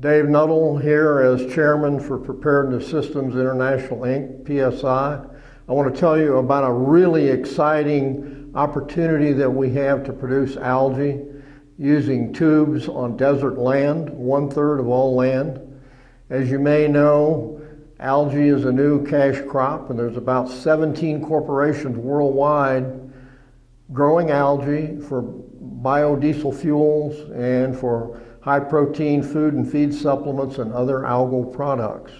Dave Nuttall here as Chairman for Preparedness Systems International Inc., PSI. I want to tell you about a really exciting opportunity that we have to produce algae using tubes on desert land, 1/3 of all land. As you may know, algae is a new cash crop, and there's about 17 corporations worldwide growing algae for biodiesel fuels and for high protein food and feed supplements and other algal products.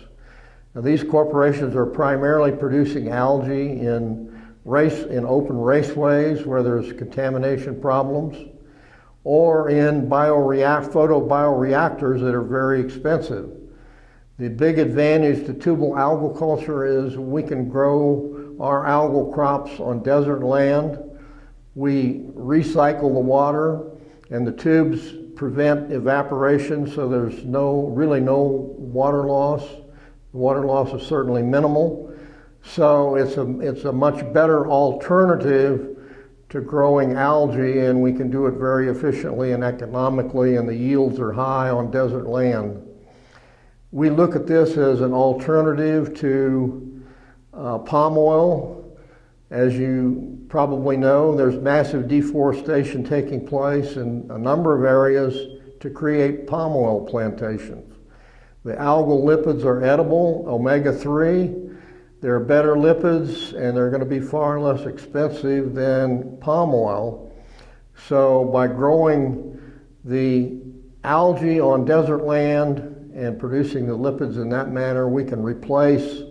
Now, these corporations are primarily producing algae in open raceways where there's contamination problems, or in photobioreactors that are very expensive. The big advantage to tubal algaculture is we can grow our algal crops on desert land. We recycle the water, and the tubes prevent evaporation, so there's really no water loss. The water loss is certainly minimal. So it's a much better alternative to growing algae, and we can do it very efficiently and economically, and the yields are high on desert land. We look at this as an alternative to palm oil. As you probably know, there's massive deforestation taking place in a number of areas to create palm oil plantations. The algal lipids are edible, omega-3. They're better lipids, and they're going to be far less expensive than palm oil. So by growing the algae on desert land and producing the lipids in that manner, we can replace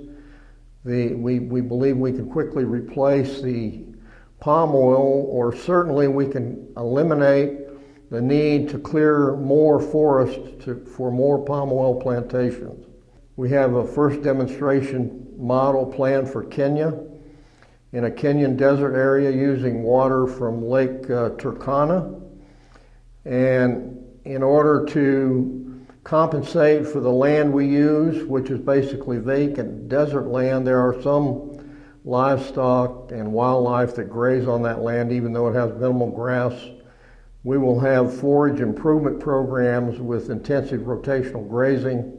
we believe we can quickly replace the palm oil, or certainly we can eliminate the need to clear more forest for more palm oil plantations. We have a first demonstration model planned for Kenya, in a Kenyan desert area using water from Lake Turkana. And in order to compensate for the land we use, which is basically vacant desert land, there are some livestock and wildlife that graze on that land, even though it has minimal grass. We will have forage improvement programs with intensive rotational grazing,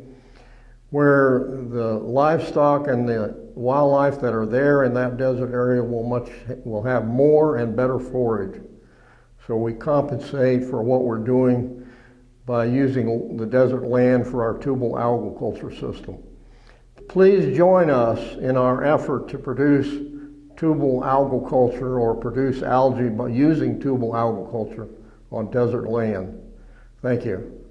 where the livestock and the wildlife that are there in that desert area will have more and better forage. So we compensate for what we're doing by using the desert land for our tubal algaculture system. Please join us in our effort to produce tubal algaculture, or produce algae by using tubal algaculture on desert land. Thank you.